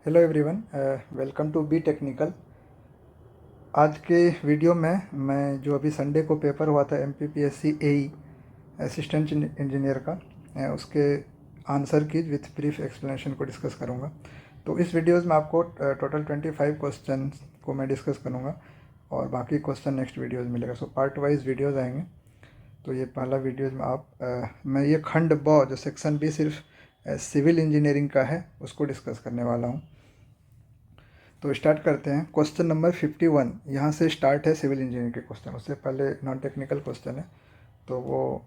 Hello everyone, welcome to be technical. आज के video में मैं जो अभी संडे को पेपर हुआ था MPPSC AE असिस्टेंट इंजीनियर का, उसके आंसर की विथ ब्रीफ एक्सप्लेनेशन को डिस्कस करूंगा। तो इस वीडियोस में आपको टोटल 25 क्वेश्चन को मैं डिस्कस करूंगा और बाकी क्वेश्चन नेक्स्ट वीडियोस मिलेगा। सो पार्ट वाइज वीडियोस आएंगे। तो ये पहला वीडियोस में मैं ये खंड ब जो सेक्शन बी सिर्फ सिविल इंजीनियरिंग का है उसको डिस्कस करने वाला हूँ। तो स्टार्ट करते हैं। क्वेश्चन नंबर 51 यहाँ से स्टार्ट है सिविल इंजीनियरिंग के क्वेश्चन। उससे पहले नॉन टेक्निकल क्वेश्चन है तो वो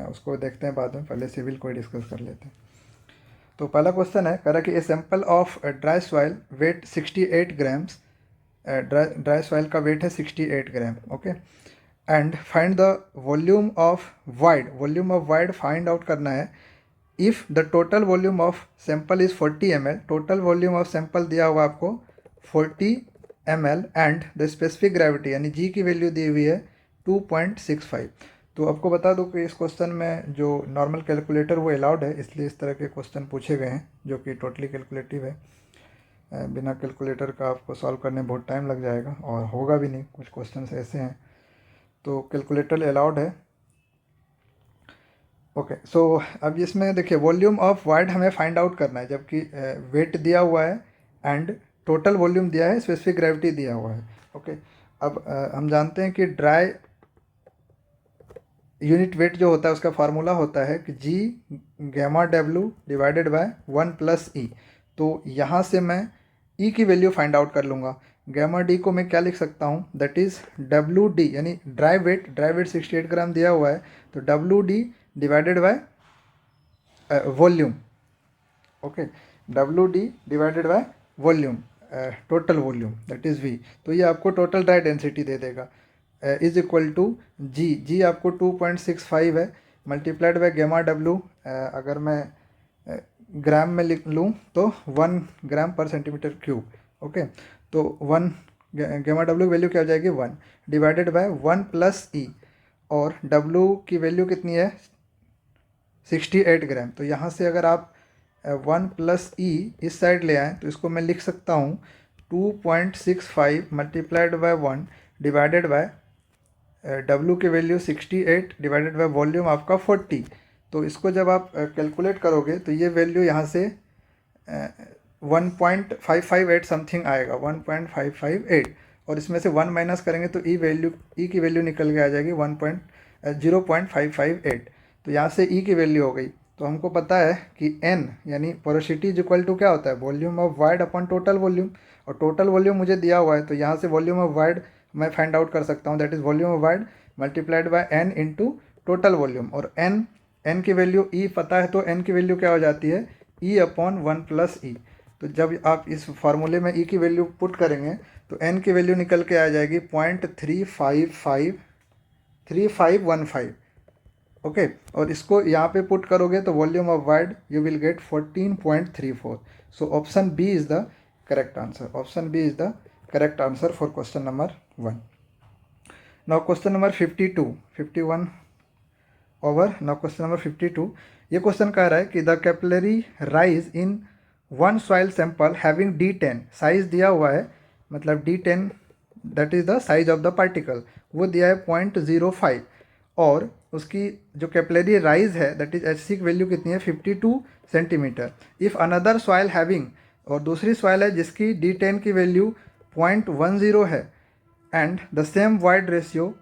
उसको देखते हैं बाद में, पहले सिविल को ही डिस्कस कर लेते हैं। तो पहला क्वेश्चन है, कह रहा कि a sample of dry soil weight 68 grams. Dry soil का वेट है 68 gram, okay. And find the volume of voids. Volume of voids find out करना है। If the total volume of sample is 40 ml, total volume of sample दिया हुआ आपको 40 ml and the specific gravity यानी G की value दी हुई है 2.65। तो आपको बता दूं कि इस क्वेश्चन में जो नॉर्मल कैलकुलेटर वो अलाउड है, इसलिए इस तरह के क्वेश्चन पूछे गए हैं जो कि टोटली कैलकुलेटिव है। बिना कैलकुलेटर का आपको सॉल्व करने में बहुत टाइम लग जाएगा और होगा भी नहीं। कुछ क्वेश्चन ऐसे हैं तो कैलकुलेटर अलाउड है, ओके। सो अब इसमें देखिए वॉल्यूम ऑफ वाइड हमें फाइंड आउट करना है, जबकि वेट दिया हुआ है एंड टोटल वॉल्यूम दिया है, स्पेसिफिक ग्रेविटी दिया हुआ है, ओके। अब हम जानते हैं कि ड्राई यूनिट वेट जो होता है उसका फार्मूला होता है कि G gamma W divided by 1 plus e. तो यहाँ से मैं ई की वैल्यू फाइंड आउट कर लूँगा। गैमा डी को मैं क्या लिख सकता हूँ, दैट इज़ डब्ल्यू डी, यानी ड्राई वेट 68 ग्राम दिया हुआ है तो W D divided by volume, okay. W D divided by volume, total volume that is V. तो ये आपको टोटल ड्राई डेंसिटी दे देगा, इज इक्वल टू जी आपको 2.65 है मल्टीप्लाइड बाय गैमा डब्ल्यू। अगर मैं ग्राम में लिख लूँ तो 1 ग्राम पर सेंटीमीटर क्यूब, ओके। तो 1 गैमा डब्ल्यू की वैल्यू क्या हो जाएगी 1 डिवाइडेड बाय 1 प्लस ई, और डब्ल्यू की वैल्यू कितनी है 68 ग्राम। तो यहाँ से अगर आप 1 प्लस ई इस साइड ले आएँ तो इसको मैं लिख सकता हूँ 2.65 multiplied by 1 divided by W की वैल्यू 68 डिवाइडेड बाय वॉल्यूम आपका 40। तो इसको जब आप कैलकुलेट करोगे तो ये वैल्यू यहाँ से 1.558 समथिंग आएगा, 1.558, और इसमें से 1 माइनस करेंगे तो ई की वैल्यू निकल के आ जाएगी 0.558। तो यहाँ से ई की वैल्यू हो गई। तो हमको पता है कि एन यानी पोरोसिटी इज इक्वल टू क्या होता है, volume of void upon total volume, और टोटल वॉल्यूम मुझे दिया हुआ है तो यहाँ से वॉल्यूम ऑफ वाइड मैं फाइंड आउट कर सकता हूँ, that is volume of void multiplied by N into total volume. और एन की वैल्यू ई पता है तो एन की वैल्यू क्या हो जाती है ई अपॉन 1 प्लस ई। तो जब आप इस फार्मूले में ई की वैल्यू पुट करेंगे तो एन की वैल्यू निकल के आ जाएगी 0.3515, ओके। और इसको यहाँ पे पुट करोगे तो volume of void you will get 14.34। So option B is the correct answer. Option B is the correct answer for question number 1। Now question number 51 over. Now question number 52, ये question कह रहा है कि the capillary rise in one soil sample having D10, size दिया हुआ है, मतलब D10 that is the size of the particle, वो दिया है 0.05, और उसकी जो कैपिलरी राइज है दैट इज HC की वैल्यू कितनी है 52 centimetre. If another soil having, और दूसरी सॉइल है जिसकी D10 की वैल्यू 0.10 है, and the same void ratio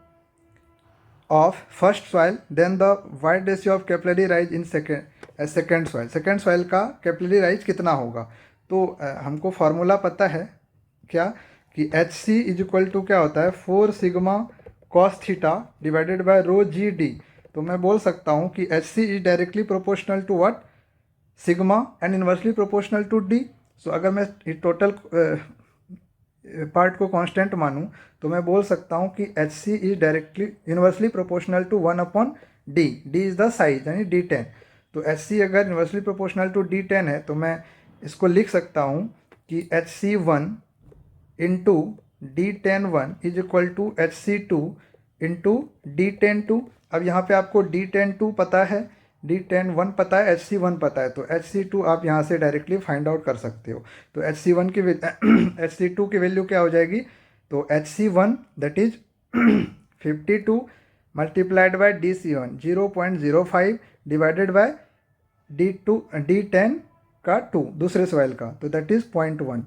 of first soil, then the void ratio of capillary rise in second soil. Second soil का कैपिलरी राइज कितना होगा। तो हमको फार्मूला पता है क्या कि HC इज इक्वल टू क्या होता है 4 sigma cos theta divided by rho g d. तो मैं बोल सकता हूँ कि HC is directly proportional to what, sigma, and inversely proportional to d. So अगर मैं टोटल पार्ट को कांस्टेंट मानूं तो मैं बोल सकता हूं कि HC is directly inversely proportional to 1 upon D. D is the size यानी D10। तो HC अगर इन्वर्सली प्रोपोर्शनल टू D10 है तो मैं इसको लिख सकता हूं कि HC1 into D10 is equal to HC2 into D10 अब यहाँ पे आपको D10 पता है D10 1 पता है, HC 1 पता है, तो HC2 आप यहाँ से डायरेक्टली फाइंड आउट कर सकते हो। तो HC1 की HC2 की वैल्यू क्या हो जाएगी, तो HC1 that is 52 multiplied by DC1 0.05 divided by D10 का 2 दूसरे सॉइल का, तो दैट इज 0.1।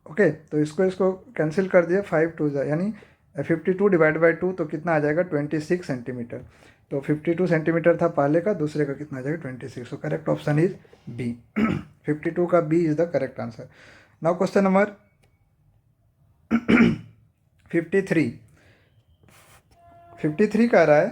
ओके, तो इसको कैंसिल कर दिया, 5 2 यानी 52 डिवाइड बाई 2, तो कितना आ जाएगा 26 सेंटीमीटर। तो 52 सेंटीमीटर था पहले का, दूसरे का कितना आ जाएगा 26। So correct option is B. 52 का B is the correct answer. Now question number 53। 53 कह रहा है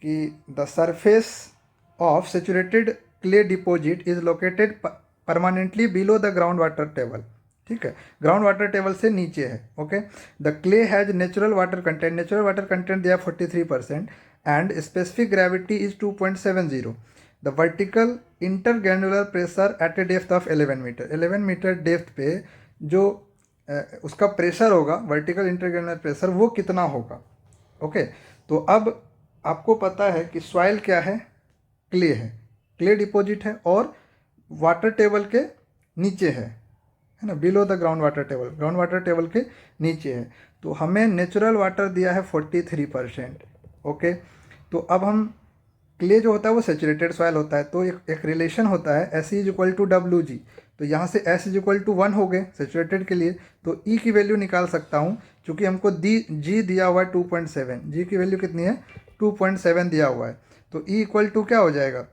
कि the surface of saturated clay deposit is located permanently below the ground water table. ठीक है, ग्राउंड वाटर टेबल से नीचे है। Okay, the clay has natural water content दिया 43% and specific gravity is 2.70। The vertical intergranular pressure at a depth of 11 metre. 11 metre depth पे जो उसका pressure होगा, वर्टिकल इंटरग्रेनुलर प्रेशर, वो कितना होगा। ओके, तो अब आपको पता है कि सॉइल क्या है, क्ले है, क्ले डिपॉजिट है और वाटर टेबल के नीचे है ना, below the ground water table, ground water table के नीचे है। तो हमें नेचुरल वाटर दिया है 43%। ओके, तो अब हम क्ले जो होता है वो सेचुरेटेड सॉइल होता है, तो एक रिलेशन होता है SE = WG। तो यहाँ से S = 1 हो गए सेचुरेटेड के लिए, तो E की वैल्यू निकाल सकता हूँ, चूँकि हमको G दिया हुआ है 2.7, G की वैल्यू कितनी है 2.7 दिया हुआ है। तो E = क्या हो जाएगा,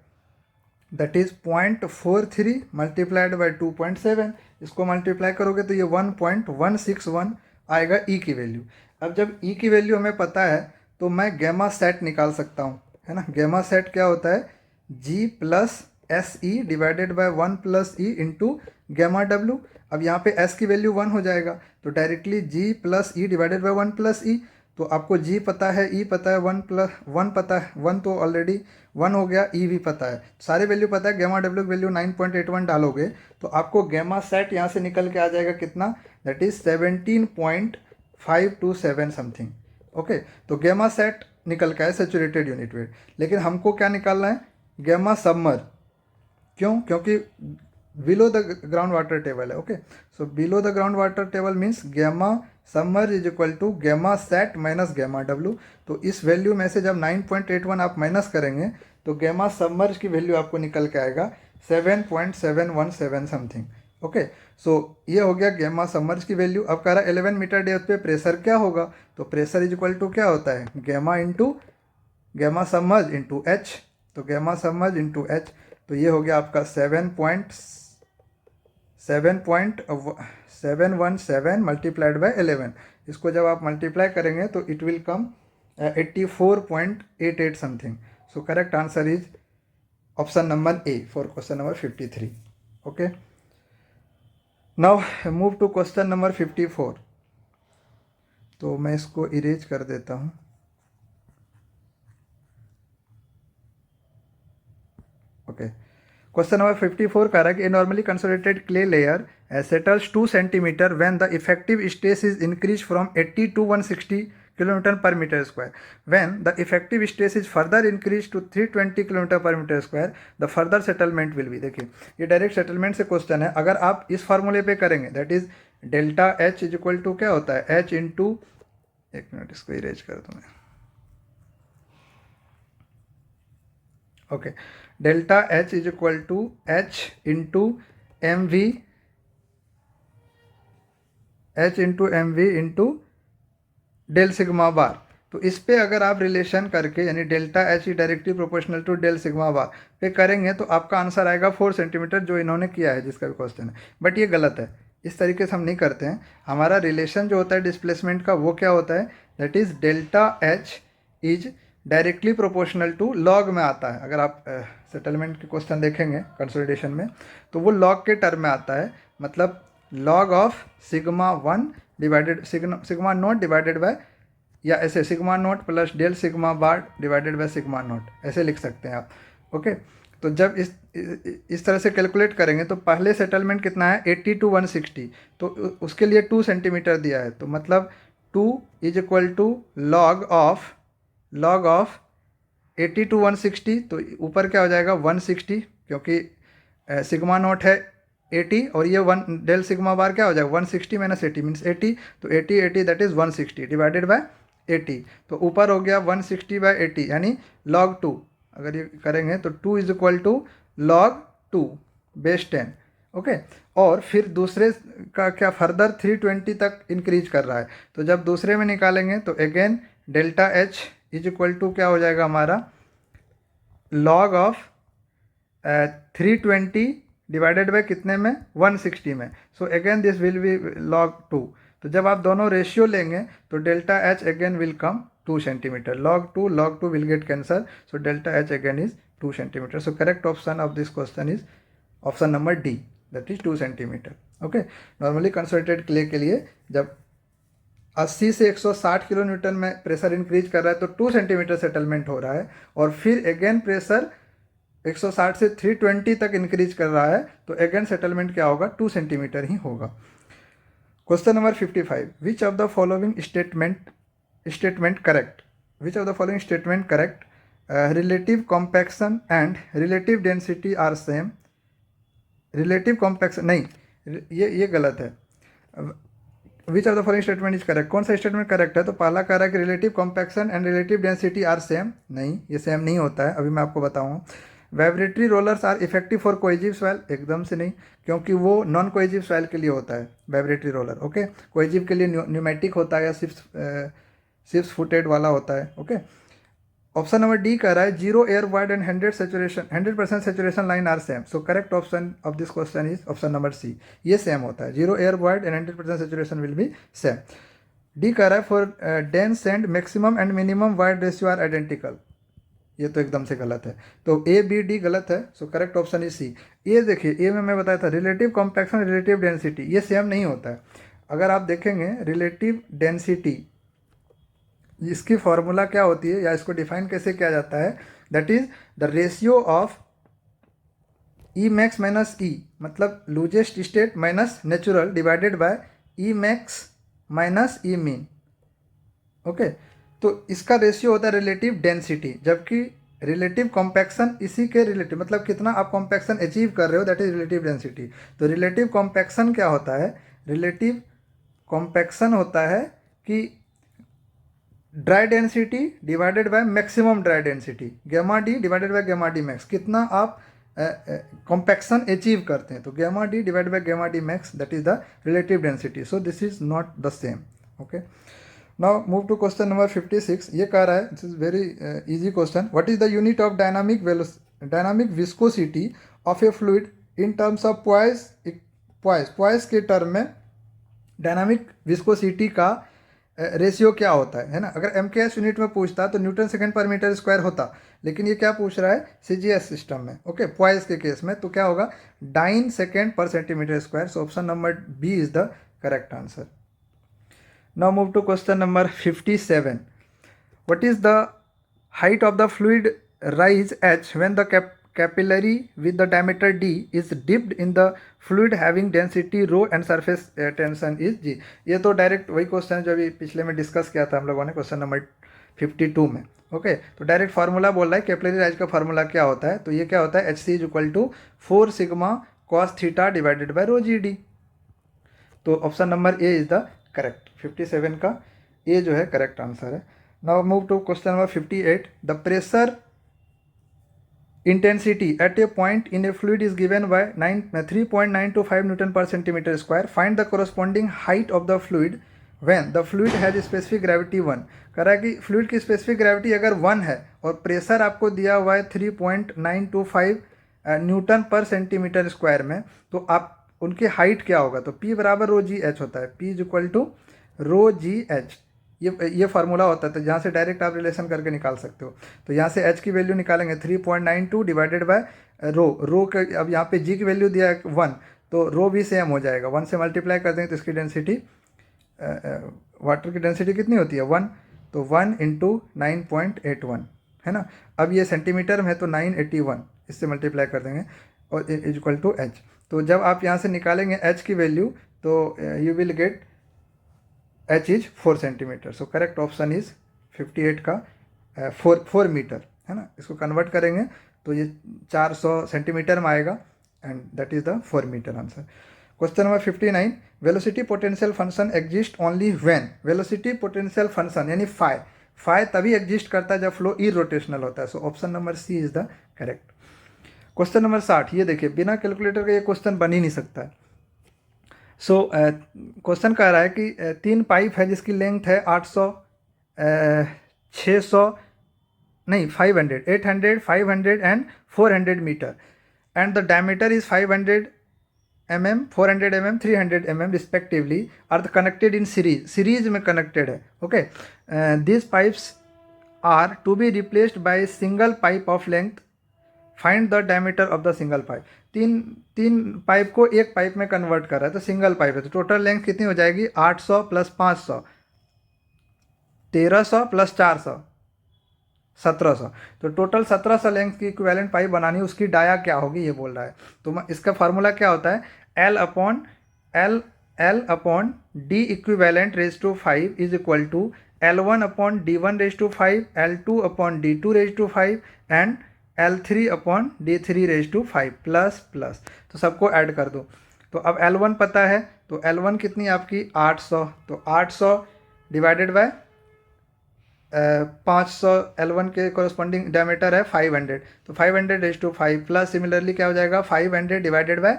दैट इज 0.43 मल्टीप्लाइड बाई 2.7। इसको मल्टीप्लाई करोगे तो ये 1.161 आएगा E की वैल्यू। अब जब E की वैल्यू हमें पता है तो मैं गैमा सेट निकाल सकता हूँ, है ना। गैमा सेट क्या होता है, G plus SE divided by 1 plus E into gamma W। अब यहाँ पे S की वैल्यू 1 हो जाएगा, तो directly G plus E divided by 1 plus E। तो आपको G पता है, E पता है, 1 पता है, 1 तो ऑलरेडी 1 हो गया, E भी पता है, सारे वैल्यू पता है। गैमा W की वैल्यू 9.81 डालोगे तो आपको गैमा सेट यहाँ से निकल के आ जाएगा कितना, दैट इज 17.527 समथिंग। ओके, तो गैमा सेट निकल के आए सेचुरेटेड यूनिट वेट, लेकिन हमको क्या निकालना है, गैमा सबमर्ज। क्यों, क्योंकि below the ground water table है। Okay, so below the ground water table means gamma submerge is equal to gamma sat minus gamma डब्ल्यू। तो इस वैल्यू में से जब 9.81 आप माइनस करेंगे तो गैमा सबमर्ज की वैल्यू आपको निकल के आएगा 7.717 समथिंग। ओके, सो ये हो गया गैमा सबमर्ज की वैल्यू। अब कह रहा है 11 मीटर डेप्थ पे प्रेशर क्या होगा, तो प्रेशर इज इक्वल टू क्या होता है, gamma into gamma submerged into H। तो गैमा सबमर्ज इंटू H, तो ये हो गया आपका 7.717 मल्टीप्लाइड बाय 11। इसको जब आप मल्टीप्लाई करेंगे तो it will come 84.88 something. So correct answer is option number A for question number 53। Okay, now move to question number 54। तो मैं इसको इरेज कर देता हूँ। ओके, क्वेश्चन नंबर 54 कह रहा है कि a normally consolidated clay layer settles 2 centimetre when the effective stress is increase from 80 to 160 kilometre per metre square. When the effective stress is further increase to 320 kilometre per metre square the further settlement will be. देखिए, ये direct settlement से question है। अगर आप इस फार्मूले पे करेंगे that is delta H is equal to क्या होता है, H इंटू, एक मिनट इसको इरेज कर दूँ मैं। Okay, delta H is equal to H into MV, H into MV into del sigma bar. तो इस पे अगर आप रिलेशन करके यानी delta H directly proportional to del sigma bar पे करेंगे तो आपका आंसर आएगा 4 सेंटीमीटर, जो इन्होंने किया है जिसका भी क्वेश्चन है। बट ये गलत है, इस तरीके से हम नहीं करते हैं। हमारा रिलेशन जो होता है डिस्प्लेसमेंट का वो क्या होता है, that is delta H is directly proportional to log में आता है। अगर आप सेटलमेंट के क्वेश्चन देखेंगे कंसोलिडेशन में तो वो लॉग के टर्म में आता है, मतलब log of sigma 1 divided sigma naught divided by, या ऐसे sigma naught plus del sigma bar divided by sigma naught, ऐसे लिख सकते हैं आप। ओके, तो जब इस तरह से कैलकुलेट करेंगे तो पहले सेटलमेंट कितना है 80 to 160, तो उसके लिए 2 सेंटीमीटर दिया है, तो मतलब 2 is equal to log of 80 to 160, तो ऊपर क्या हो जाएगा 160, क्योंकि सिग्मा नॉट है 80 और ये 1 डेल सिग्मा बार क्या हो जाएगा 160 माइनस 80 मीन्स 80, तो 80 दैट इज 160 डिवाइडेड बाय 80, तो ऊपर हो गया 160 बाय 80 यानी log 2, अगर ये करेंगे तो 2 is equal to log 2 base 10। Okay, और फिर दूसरे का क्या फर्दर 320 तक इंक्रीज कर रहा है, तो जब दूसरे में निकालेंगे तो again delta H is equal to क्या हो जाएगा हमारा log ऑफ 320 डिवाइडेड बाय कितने में 160 में, so again this will be log 2। तो जब आप दोनों रेशियो लेंगे तो delta H again will come 2 centimetre, log 2 will get cancer, so delta H again is 2 centimetre. So correct option of this question is option number D, that is 2 centimetre. Okay, normally concentrated clay के लिए जब 80 से 160 kilo Newton में pressure increase कर रहा है तो 2 centimetre settlement हो रहा है, और फिर अगेन प्रेशर 160 से 320 तक इंक्रीज कर रहा है तो अगेन सेटलमेंट क्या होगा 2 सेंटीमीटर ही होगा। Question number 55, which of the following statement correct, which of the following statement correct, relative compaction and relative density are same, relative compaction नहीं, ये गलत है। Which of the following statement is correct, कौन सा statement correct है, तो पहला कह रहा है कि relative compaction and relative density are same, नहीं ये सेम नहीं होता है, अभी मैं आपको बताऊँ। Vibratory rollers are effective for cohesive soil, एकदम से नहीं, क्योंकि वो नॉन कोएजिव सॉइल के लिए होता है वाइब्रेटरी रोलर। ओके, कोएजिव के लिए न्यूमेटिक होता है या सिप्स फुटेड वाला होता है। ओके, ऑप्शन नंबर डी कह रहा है zero air void and 100% saturation line are same, so correct option of this question is option number C, ये सेम होता है, zero air void and 100% saturation will be same. D कह रहा है for dense and maximum and minimum void ratio are identical, ये तो एकदम से गलत है, तो ए बी डी गलत है, so correct option is C. ये देखिए, ए में मैं बताया था रिलेटिव कॉम्पैक्शन रिलेटिव डेंसिटी ये सेम नहीं होता है। अगर आप देखेंगे रिलेटिव डेंसिटी इसकी फॉर्मूला क्या होती है या इसको डिफाइन कैसे किया जाता है, that is the ratio of e max minus e, मतलब loosest state minus natural divided by e max minus e min. Okay, तो इसका रेशियो होता है रिलेटिव डेंसिटी, जबकि रिलेटिव कॉम्पैक्शन इसी के रिलेटिव, मतलब कितना आप कॉम्पैक्शन अचीव कर रहे हो दैट इज रिलेटिव डेंसिटी। तो रिलेटिव कॉम्पैक्शन क्या होता है, रिलेटिव कॉम्पैक्शन होता है कि dry density divided by maximum dry density, gamma D divided by gamma D max, कितना आप कॉम्पैक्शन अचीव करते हैं, तो gamma D divided by gamma D max that is the relative density, so this is not the same. Okay, now move to question number 56, ये कह रहा है, this is very easy question, what is the unit of dynamic viscosity of A fluid in terms of poised के term में dynamic viscosity का ratio क्या होता है ना। अगर एम यूनिट में पूछता तो न्यूटन सेकंड पर मीटर स्क्वायर होता, लेकिन ये क्या पूछ रहा है सीजीएस सिस्टम में। ओके, पॉइस के केस में तो क्या होगा डाइन सेकेंड पर centimetre square, so option number B is the correct answer. Now move to question number 57. What is the height of the fluid rise h when the capillary with the diameter d is dipped in the fluid having density rho and surface tension is g? ये तो direct वही question है जो अभी पिछले में discuss किया था हम लोगों ने क्वेश्चन नंबर 52 में। ओके, तो डायरेक्ट फार्मूला बोल रहा है कैपिलरी राइज का फार्मूला क्या होता है, तो ये क्या होता है H C is equal to 4 sigma cos theta divided by rho g d, तो option number A is the correct, 57 का ए जो है करेक्ट आंसर है। Now move to question number 58, the pressure intensity at a point in a fluid is given by 3.925 newton per centimetre square, find the corresponding height of the fluid when the fluid has specific gravity 1। कह रहा है कि fluid की specific gravity अगर 1 है और pressure आपको दिया हुआ है 3.925 न्यूटन पर सेंटीमीटर स्क्वायर में, तो आप उनकी हाइट क्या होगा, तो P बराबर रो जी एच होता है, P is equal to rho G H, ये फार्मूला होता है, तो जहाँ से डायरेक्ट आप रिलेशन करके निकाल सकते हो। तो यहाँ से H की वैल्यू निकालेंगे 3.92 डिवाइडेड बाय रो का, अब यहाँ पे G की वैल्यू दिया है 1, तो रो भी सेम हो जाएगा, 1 से मल्टीप्लाई कर देंगे तो इसकी डेंसिटी वाटर की डेंसिटी कितनी होती है 1, तो 1 इंटू 9.81 है ना। अब ये सेंटीमीटर में है तो 981, इससे मल्टीप्लाई कर देंगे और इज इक्वल टू एच। तो जब आप यहाँ से निकालेंगे एच की वैल्यू तो you will gate H is 4 centimetre, so correct option is 58 का 4 मीटर है ना, इसको कन्वर्ट करेंगे तो ये 400 सेंटीमीटर में आएगा and that is the 4 metre answer. Question number 59, velocity potential function exist only when, velocity potential function यानी फाई तभी एग्जिस्ट करता है जब फ्लो इरोटेशनल होता है। So option number C is the correct. Question number 60, ये देखिए बिना कैलकुलेटर के ये क्वेश्चन बन ही नहीं सकता है। सो क्वेश्चन कह रहा है कि 3 पाइप है जिसकी लेंथ है 800 600 नहीं 500 800 500 and 400 metre and the diameter is 500 mm 400 mm 300 mm respectively are connected in series में कनेक्टेड है। Okay, this pipes are to be replaced by single pipe of length, find the diameter of the single pipe. तीन pipe को एक pipe में convert कर रहा है तो सिंगल पाइप है, तो टोटल लेंथ कितनी हो जाएगी 800 प्लस 500 1300 प्लस 400 1700, तो टोटल 1700 लेंथ की इक्विवेलेंट पाइप बनानी, उसकी डाया क्या होगी ये बोल रहा है। तो इसका फार्मूला क्या होता है, L upon D equivalent raise to 5 is equal to L1 upon D1 raise to 5, L2 upon D2 raise to 5 and L3 upon D3 raise to 5 plus तो सबको ऐड कर दो। तो अब L1 पता है, तो L1 कितनी आपकी 800, तो 800 डिवाइडेड बाय 500, L1 के कोरस्पॉन्डिंग डायमीटर है 500, तो 500 रेज टू 5 प्लस सिमिलरली क्या हो जाएगा 500 डिवाइडेड बाय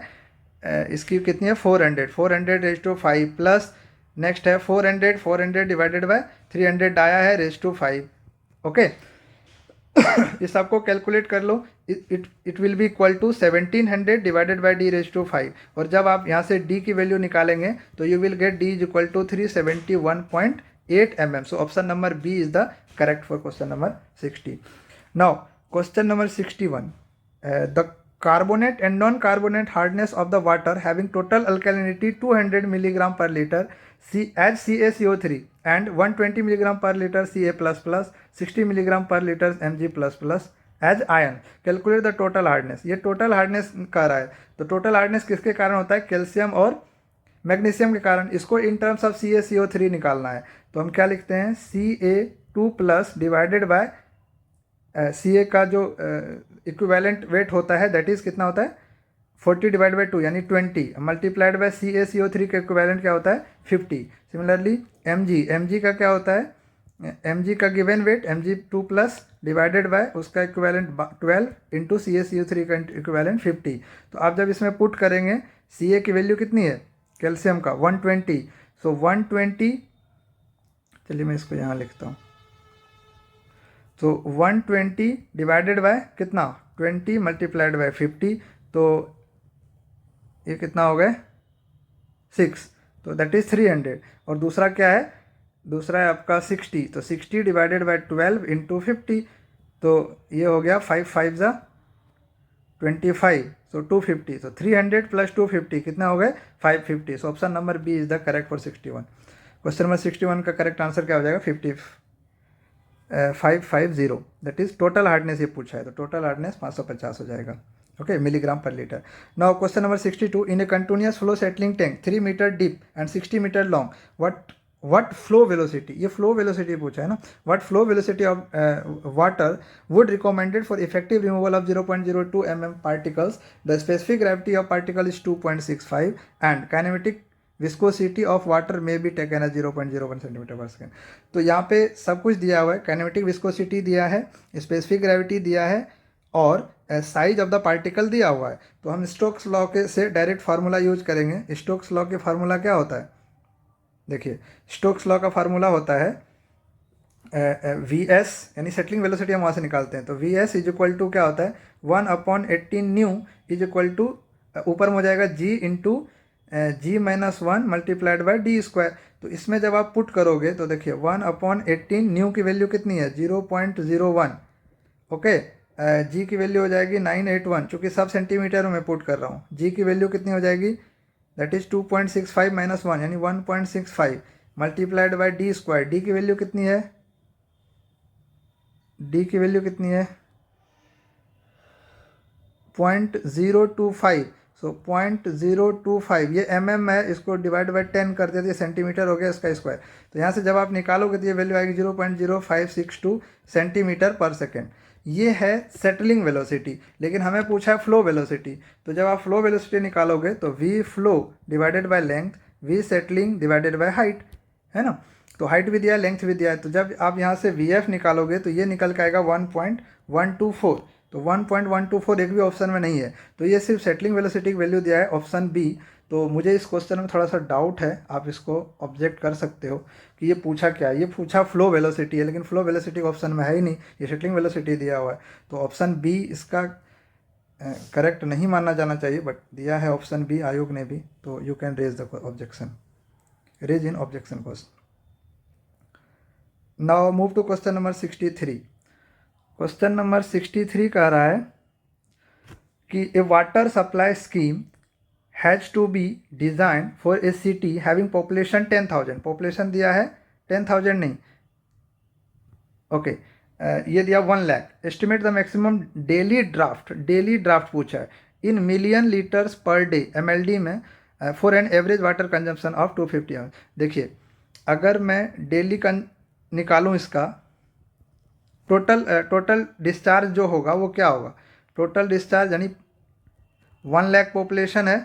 इसकी कितनी है 400 रेज टू 5 प्लस नेक्स्ट है 400 डिवाइडेड बाय 300 आया है रेज टू 5। ओके, इस सबको कैलकुलेट कर लो, it will be equal to 1700 divided by D raise to 5, और जब आप यहाँ से डी की वैल्यू निकालेंगे तो you will get D is equal to 371.8 mm. So option number B is the correct for question number 60. Now question number 61, the carbonate and non-carbonate hardness of the water having total alkalinity 200 milligram per liter as CaCO3 and 120 milligram per liter Ca++, 60 milligram per liter Mg++ as iron, calculate the total hardness। ये total hardness कह रहा है, तो total hardness किसके कारण होता है, calcium और मैग्नीशियम के कारण। इसको इन टर्म्स ऑफ CaCO3 निकालना है, तो हम क्या लिखते हैं Ca2 plus divided by Ca का जो इक्विवेलेंट वेट होता है दैट इज़ कितना होता है 40 डिवाइड बाई 2 यानी 20 मल्टीप्लाइड बाय CaCO3 का इक्विवेलेंट क्या होता है 50। सिमिलरली Mg का क्या होता है, Mg का given weight Mg2 plus divided by उसका इक्विवेलेंट 12 इंटू CaCO3 का इक्विवेलेंट 50। तो आप जब इसमें पुट करेंगे Ca की वैल्यू कितनी है कैल्शियम का 120, सो 120, चलिए मैं इसको यहाँ लिखता हूँ, तो 120 डिवाइडेड बाय कितना 20 मल्टीप्लाइड बाय 50, तो ये कितना हो गया 6, तो दैट इज़ 300। और दूसरा क्या है, दूसरा है आपका 60, तो 60 डिवाइडेड बाय 12 इंटू 50, तो ये हो गया 5 5 ज़ा 25, सो 250, तो 300 प्लस 250 कितना हो गए 550। So option number B is the correct for 61। Question number 61 का करेक्ट आंसर क्या हो जाएगा 550, दैट इज टोटल हार्डनेस ये पूछा है, तो टोटल हार्डनेस 550 हो जाएगा। ओके, मिलीग्राम पर litre. Now question number 62, in a continuous flow settling tank 3 metre deep and 60 metre long what flow velocity, ये flow velocity पूछा है ना, what flow velocity of water would recommended for effective removal of 0.02 mm particles, the specific gravity of particle is 2.65 and kinematic viscosity of water may be taken as 0.01 centimeter per second। तो यहाँ पे सब कुछ दिया हुआ है, kinematic viscosity दिया है, स्पेसिफिक ग्रेविटी दिया है और साइज ऑफ द पार्टिकल दिया हुआ है। तो हम स्टोक्स लॉ के से डायरेक्ट फार्मूला यूज करेंगे। स्टोक्स लॉ के फार्मूला क्या होता है, देखिए स्टोक्स लॉ का फार्मूला होता है Vs यानी सेटलिंग वेलोसिटी हम वहाँ से निकालते हैं, तो Vs इज इक्वल टू क्या होता है 1/18 न्यू इज इक्वल टू ऊपर में हो जाएगा G into G-1 multiplied by D square. तो इसमें जब आप पुट करोगे तो देखिए 1/18 न्यू की वैल्यू कितनी है 0.01। ओके, G की वैल्यू हो जाएगी 981, चूँकि सब सेंटीमीटर में पुट कर रहा हूँ। G की वैल्यू कितनी हो जाएगी दैट इज 2.65 माइनस 1 यानी 1.65 multiplied by D square. D की वैल्यू कितनी है, डी की वैल्यू कितनी है 0.025, सो 0.025 ये mm है, इसको डिवाइड बाय 10 कर देते सेंटीमीटर हो गया इसका स्क्वायर। तो यहाँ से जब आप निकालोगे तो ये वैल्यू आएगी 0.0562 सेंटीमीटर पर सेकेंड। ये है सेटलिंग वेलोसिटी, लेकिन हमें पूछा है फ्लो वेलोसिटी। तो जब आप फ्लो वेलोसिटी निकालोगे तो V flow divided by length, V settling divided by height, है ना। तो हाइट भी दिया है, लेंथ भी दिया है, तो जब आप यहाँ से वी एफ निकालोगे तो ये निकल के आएगा 1.124। तो 1.124 एक भी ऑप्शन में नहीं है, तो ये सिर्फ सेटलिंग वेलोसिटी की वैल्यू दिया है ऑप्शन बी। तो मुझे इस क्वेश्चन में थोड़ा सा डाउट है, आप इसको ऑब्जेक्ट कर सकते हो कि ये पूछा क्या है। ये पूछा फ्लो वेलोसिटी है, लेकिन फ्लो वेलोसिटी ऑप्शन में है ही नहीं, ये सेटलिंग वेलोसिटी दिया हुआ है। तो ऑप्शन बी इसका करेक्ट नहीं माना जाना चाहिए, बट दिया है ऑप्शन बी आयोग ने भी। तो you can raise the objection, raise in objection question. Now move to question number 63। Question number 63 कह रहा है कि a water supply scheme has to be design for a city having population 10,000। Population दिया है 10,000 नहीं, ओके ये दिया 1 lakh. Estimate the maximum daily draft पूछा है in million litres per day MLD में for an average water consumption of 250 ml। देखिए अगर मैं डेली निकालूं इसका टोटल डिस्चार्ज जो होगा वो क्या होगा, टोटल डिस्चार्ज यानी 1 लाख पॉपुलेशन है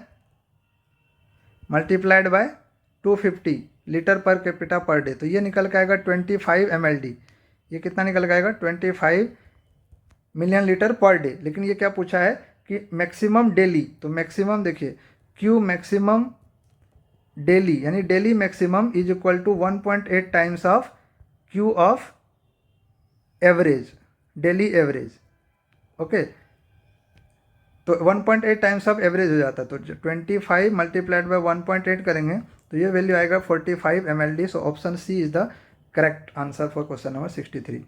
multiplied by 250 litre per capita per day, तो ये निकल के आएगा 25 MLD। ये कितना निकल के आएगा 25 मिलियन लीटर पर डे। लेकिन ये क्या पूछा है कि मैक्सिमम डेली, तो मैक्सिमम देखिए क्यू मैक्सिमम डेली यानी daily maximum is equal to 1.8 times of Q of average, daily average, okay. तो 1.8 टाइम्स ऑफ एवरेज हो जाता है, तो 25 मल्टीप्लाइड बाय 1.8 करेंगे तो ये वैल्यू आएगा 45 MLD। So option C is the correct answer for question number 63।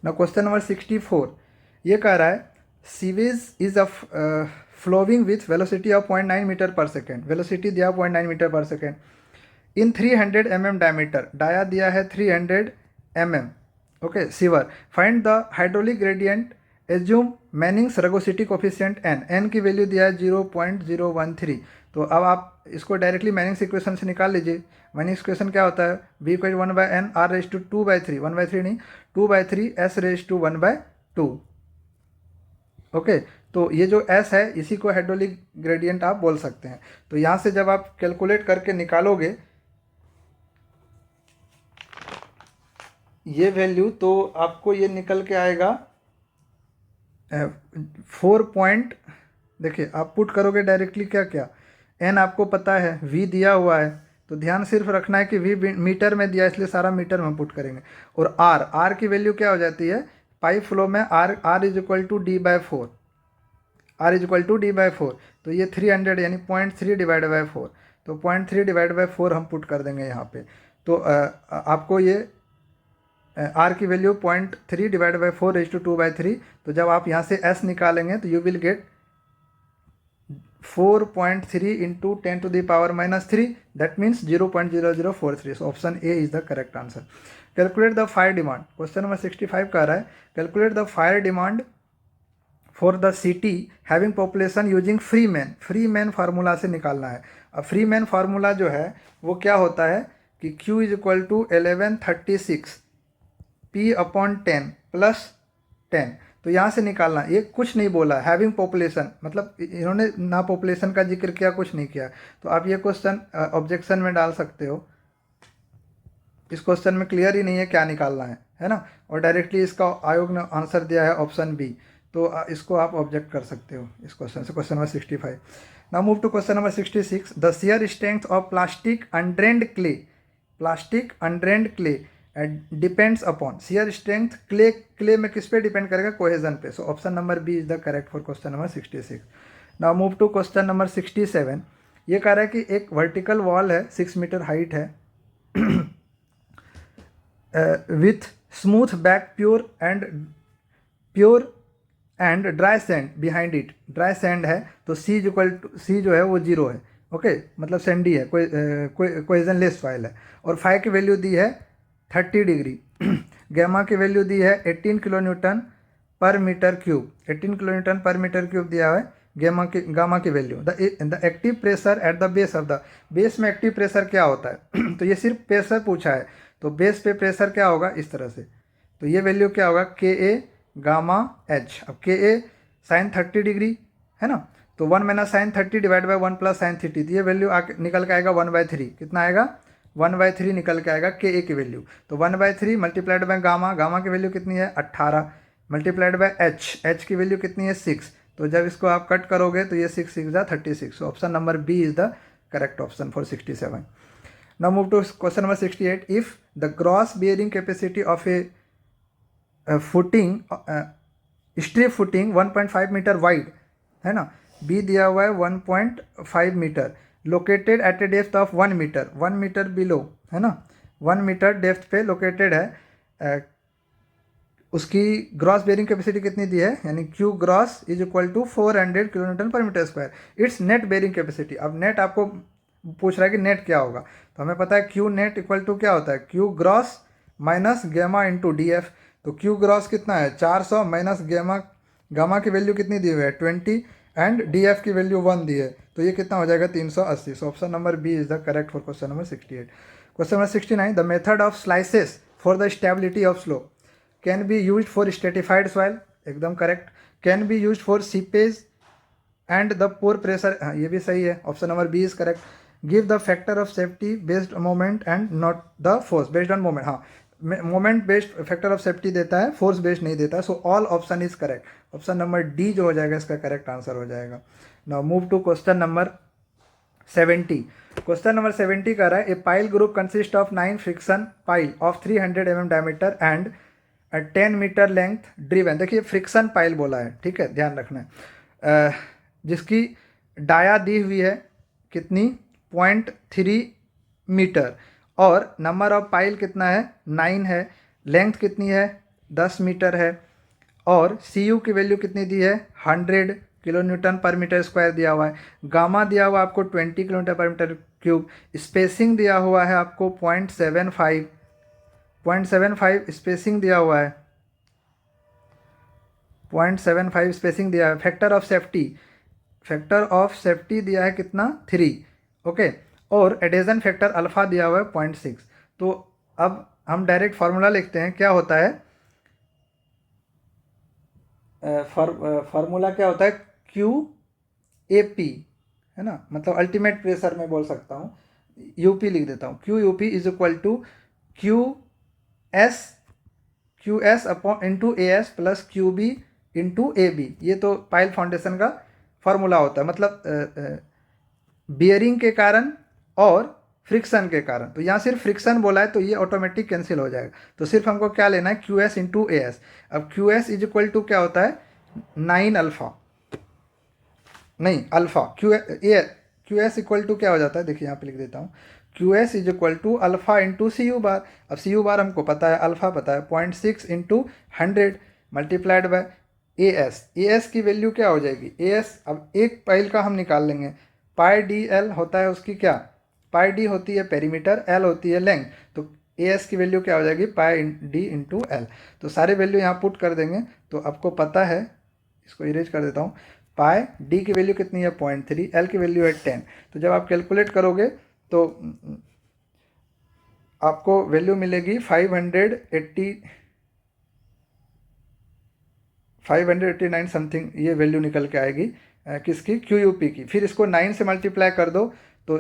ना क्वेश्चन नंबर 64 ये कह रहा है sewage is a flowing with velocity of 0.9 metre per second. Velocity दिया 0.9 metre per second in 300 mm diameter, dia दिया है 300 mm, okay. Sewer find the hydraulic gradient, assume Manning's rugosity coefficient n की value दिया है 0.013। तो अब आप इसको डायरेक्टली मैनिंग्स इक्वेशन से निकाल लीजिए। मैनिंग्स इक्वेशन क्या होता है, b equal 1/n r raise to 2/3, 1/3 नहीं 2/3 s रेज टू 1/2, ओके। तो ये जो s है इसी को हाइड्रोलिक ग्रेडियंट आप बोल सकते हैं। तो यहाँ से जब आप कैलकुलेट करके निकालोगे ये वैल्यू तो आपको ये निकल के आएगा 4 पॉइंट, देखिए आप पुट करोगे डायरेक्टली क्या क्या, n आपको पता है, v दिया हुआ है, तो ध्यान सिर्फ रखना है कि v मीटर में दिया इसलिए सारा मीटर में पुट करेंगे। और r की वैल्यू क्या हो जाती है, पाइप फ्लो में r is equal to d/4, r is equal to d/4। तो ये 300 यानी 0.3 डिवाइड बाई 4, तो 0.3 डिवाइड बाई 4 हम पुट कर देंगे यहाँ पे। तो आपको ये r की value 0.3 divide by 4 raise to 2/3। तो जब आप यहाँ से s निकालेंगे तो you will get 4.3 into 10 to the power -3, that means 0.0043। so option A is the correct answer। calculate the fire demand, question number 65 कह रहा है calculate the fire demand for the city having population using free man formula से निकालना है। अब free man formula जो है वो क्या होता है कि Q is equal to 1136 P/10 plus 10। तो यहाँ से निकालना, ये कुछ नहीं बोला हैविंग पॉपुलेशन, मतलब इन्होंने ना पॉपुलेशन का जिक्र किया, कुछ नहीं किया। तो आप ये क्वेश्चन ऑब्जेक्शन में डाल सकते हो, इस क्वेश्चन में क्लियर ही नहीं है क्या निकालना है ना। और डायरेक्टली इसका आयोग ने आंसर दिया है ऑप्शन बी, तो इसको आप ऑब्जेक्ट कर सकते हो इस क्वेश्चन से, question number 65। Now move to question number 66। The shear strength of plastic undrained clay depends upon, shear strength clay में किस पे डिपेंड करेगा, कोहेजन पे। So option number B is the correct for question number 66। Now move to question number 67। ये कह रहा है कि एक वर्टिकल वॉल है 6 मीटर हाइट है with smooth back pure and dry sand behind it. Dry sand है तो सी जो है वो 0 है, ओके, मतलब सैंडी है, कोहेजन लेस सॉइल है। और फाई की वैल्यू दी है 30 डिग्री, गैमा की वैल्यू दी है 18 किलोन्यूटन पर मीटर क्यूब, 18 किलोन्यूटन पर मीटर क्यूब दिया है गामा की value. The active pressure at the base of the, base में एक्टिव प्रेशर क्या होता है तो ये सिर्फ प्रेशर पूछा है, तो बेस पे प्रेशर क्या होगा इस तरह से, तो ये वैल्यू क्या होगा KA गामा एच। अब के ए साइन 30 डिग्री है ना, तो 1 minus sine 30 divide by 1 plus sine 30, ये वैल्यू निकल के आएगा 1/3। कितना आएगा? 1/3 निकल के आएगा के ए की वैल्यू। तो 1/3 मल्टीप्लाइड बाय गामा, गामा की वैल्यू कितनी है 18, मल्टीप्लाइड बाय एच, एच की वैल्यू कितनी है 6। तो जब इसको आप कट करोगे तो ये 6 6 जा 36। So option number B is the correct option for 67। Now move to question number 68। If the gross bearing capacity of a footing strip footing 1.5 metre wide है ना, बी दिया हुआ है 1.5 metre, located at a depth of 1 metre, 1 metre below है ना, 1 metre depth पे located है, उसकी ग्रॉस बेयरिंग कैपेसिटी कितनी दी है, यानी Q gross is equal to 400 kilo newton per metre square. It's net bearing capacity. अब नेट आपको पूछ रहा है कि नेट क्या होगा, तो हमें पता है क्यू नेट इक्वल टू क्या होता है, क्यू ग्रॉस माइनस गेमा इंटू डी एफ। तो क्यू ग्रॉस कितना है 400 माइनस गेमा, गामा की वैल्यू कितनी दी हुई है 20 एंड डी एफ की वैल्यू 1 दी है, तो ये कितना हो जाएगा 380। So option number B is the correct for question number 68। Question number 69। The method of slices for the stability of slope can be use for stratified soil, एकदम correct. Can be use for seepage and the pore pressure, हाँ ये भी सही है, option number B is correct. Give the factor of safety based moment and not the force based on moment, हाँ moment based factor of safety देता है, force based नहीं देता है। So all option is correct. Option number D जो हो जाएगा इसका करेक्ट आंसर हो जाएगा। Now move to question number 70। Question number 70 का रहा है a pile group consist of 9 friction pile of 300 mm diameter and 10 metre length driven. देखिए फ्रिक्शन पाइल बोला है, ठीक है, ध्यान रखना है, जिसकी डाया दी हुई है कितनी 0.3 मीटर और नंबर ऑफ पाइल कितना है 9 है, लेंथ कितनी है 10 मीटर है और सी यू की वैल्यू कितनी दी है 100 kilo newton per metre square दिया हुआ है, गामा दिया हुआ है आपको 20 kilometre per metre cube, spacing दिया हुआ है आपको 0.75 स्पेसिंग दिया हुआ है, 0.75 स्पेसिंग दिया है। फैक्टर ऑफ सेफ्टी दिया है कितना 3, ओके, और एडेजन फैक्टर अल्फा दिया हुआ है 0.6। तो अब हम डायरेक्ट फार्मूला लिखते हैं, क्या होता है फार्मूला क्या होता है क्यू ए पी है ना, मतलब अल्टीमेट प्रेशर में बोल सकता हूँ, यूपी लिख देता हूँ, Q U P is equal to Q S upon into A S plus Q B into A B. ये तो पाइल फाउंडेशन का फार्मूला होता है, मतलब बियरिंग के कारण और फ्रिक्शन के कारण। तो यहाँ सिर्फ फ्रिक्शन बोला है तो ये ऑटोमेटिक कैंसिल हो जाएगा, तो सिर्फ हमको क्या लेना है Q S into A S. अब Q S is equal to क्या होता है 9 अल्फा, नहीं alpha, Q S equal to क्या हो जाता है, देखिए यहाँ पे लिख देता हूँ, Q S is equal to alpha into C U bar. अब सी यू बार हमको पता है, अल्फा पता है 0.6 into 100 multiplied by A S की वैल्यू क्या हो जाएगी ए एस। अब एक पाइल का हम निकाल लेंगे, पाई डी एल होता है उसकी क्या, पाई डी होती है पेरीमीटर, एल होती है लेंथ, तो ए एस की वैल्यू क्या हो जाएगी पाई डी इंटू एल। तो सारे वैल्यू यहाँ पुट कर देंगे तो आपको पता है, इसको इरेज कर देता हूँ, पाई डी की वैल्यू कितनी है 0.3, एल की वैल्यू है 10। तो जब आप कैलकुलेट करोगे तो आपको वैल्यू मिलेगी 589 समथिंग, ये वैल्यू निकल के आएगी किसकी क्यू यू पी की। फिर इसको 9 से मल्टीप्लाई कर दो तो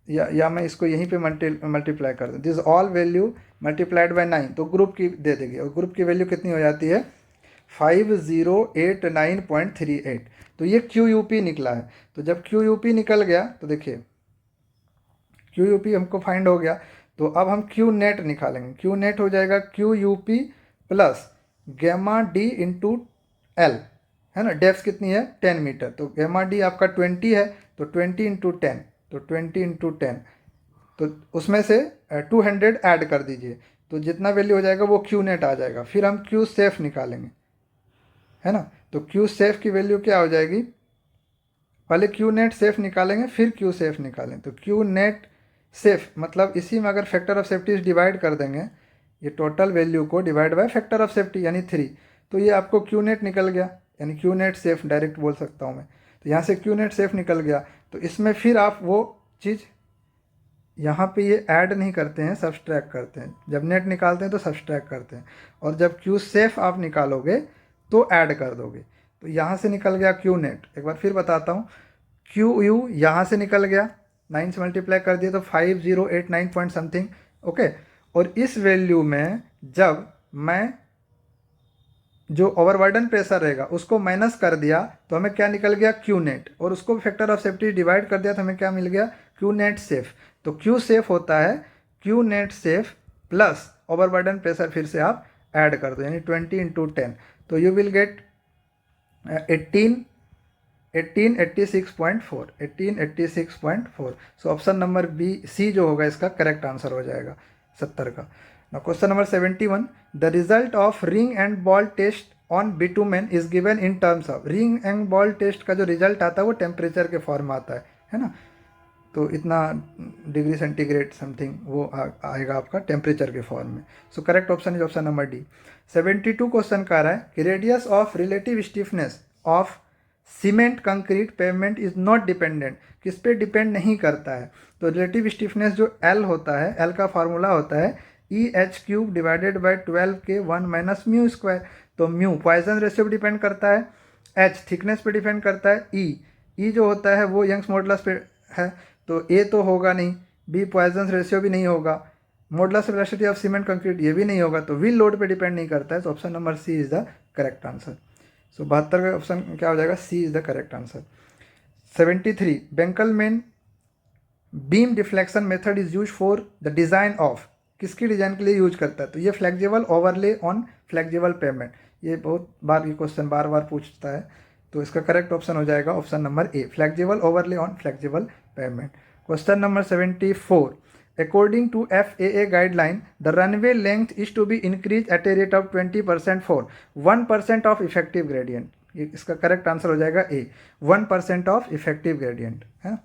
या मैं इसको यहीं पे मल्टीप्लाई कर दूँ, this all value multiplied by 9 तो ग्रुप की दे देगी, और ग्रुप की वैल्यू कितनी हो जाती है 5089.38। तो ये क्यू यू पी निकला है। तो जब क्यू यू पी निकल गया तो देखिए क्यू यू पी हमको फाइंड हो गया, तो अब हम क्यू नेट निकालेंगे। क्यू नेट हो जाएगा क्यू यू पी प्लस गेमा डी इंटू एल, है ना, डेप्थ कितनी है 10 मीटर, तो गेमा डी आपका 20 है तो 20 इंटू 10, तो 20 इंटू 10, तो उसमें से 200 ऐड कर दीजिए, तो जितना वैल्यू हो जाएगा वो क्यू नेट आ जाएगा। फिर हम क्यू सेफ निकालेंगे, है ना, तो क्यू सेफ की वैल्यू क्या हो जाएगी, पहले क्यू नेट सेफ निकालेंगे फिर क्यू सेफ निकालें। तो क्यू नेट सेफ मतलब इसी में अगर फैक्टर ऑफ सेफ्टी डिवाइड कर देंगे, ये टोटल वैल्यू को divide by factor of safety यानी 3, तो ये आपको क्यू नेट निकल गया, यानी क्यू नेट सेफ डायरेक्ट बोल सकता हूँ मैं। तो यहाँ से क्यू नेट सेफ निकल गया, तो इसमें फिर आप वो चीज़ यहाँ पे ये ऐड नहीं करते हैं, सब्सट्रैक्ट करते हैं। जब नेट निकालते हैं तो सब्सट्रैक्ट करते हैं, और जब क्यू सेफ आप निकालोगे तो ऐड कर दोगे। तो यहाँ से निकल गया क्यू नेट, एक बार फिर बताता हूँ। क्यू यू यहाँ से निकल गया, 9 से मल्टीप्लाई कर दिया तो 5089 पॉइंट समथिंग। ओके, और इस वैल्यू में जब मैं जो ओवरबर्डन प्रेशर रहेगा उसको माइनस कर दिया तो हमें क्या निकल गया, क्यू नेट, और उसको फैक्टर ऑफ सेफ्टी डिवाइड कर दिया तो हमें क्या मिल गया, क्यू नेट सेफ। तो क्यू सेफ होता है Q net safe plus overburden pressure, फिर से आप ऐड कर दो, यानी 20 इंटू 10, तो you will get 1886.4। So option number B C जो होगा इसका करेक्ट आंसर हो जाएगा 70 का। Now question number 71, the result of ring and ball test on bitumen is given in terms of, ring and ball test का जो result आता है वो टेम्परेचर के फॉर्म में आता है ना, तो इतना डिग्री सेंटीग्रेड समथिंग वो आएगा आपका टेम्परेचर के फॉर्म में। सो correct option is option number D. 72 question का रहा है कि radius of relative stiffness of cement concrete pavement is not dependent, किस पे डिपेंड नहीं करता है। तो रिलेटिव स्टिफनेस जो एल होता है, एल का फार्मूला होता है EH³ divided by 12K1 minus mu square. तो म्यू पॉइसन रेशियो पे डिपेंड करता है, H थिकनेस पे डिपेंड करता है, E जो होता है वो यंग्स मॉडुलस पे है, तो A तो होगा नहीं, B पॉइसन रेशियो भी नहीं होगा, modulus velocity of cement concrete ये भी नहीं होगा, तो व्हील लोड पे डिपेंड नहीं करता है। तो option number C is the correct answer. So 72 का ऑप्शन क्या हो जाएगा, C is the correct answer. 73 Benkelman beam deflection method is use for the design of, किसकी डिज़ाइन के लिए यूज करता है, तो ये flexible overlay on flexible pavement, ये बहुत बार ये क्वेश्चन बार बार पूछता है, तो इसका करेक्ट ऑप्शन हो जाएगा option number A, flexible overlay on flexible pavement. Question number 74, according to FAA guideline the runway length is to be increase at a rate of 20% for 1% of effective gradient, इसका correct answer हो जाएगा A, 1% of effective gradient है,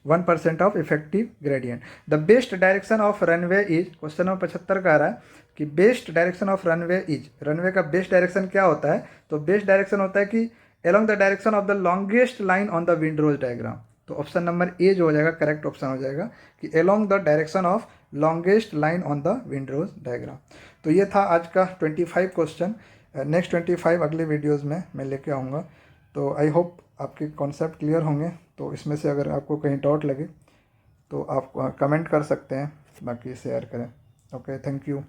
1% of effective gradient. The best direction of runway is, question number 75 का आ रहा है कि best direction of runway is, runway का बेस्ट डायरेक्शन क्या होता है, तो बेस्ट डायरेक्शन होता है कि along the direction of the longest line on the wind rose diagram. तो ऑप्शन नंबर ए जो हो जाएगा करेक्ट ऑप्शन हो जाएगा कि along the direction of longest line on the wind rose diagram. तो ये था आज का 25 क्वेश्चन। नेक्स्ट 25 अगले वीडियोज़ में मैं लेके आऊँगा। तो आई होप आपके कॉन्सेप्ट क्लियर होंगे। तो इसमें से अगर आपको कहीं डाउट लगे तो आप कमेंट कर सकते हैं, बाकी शेयर करें। Okay, thank you.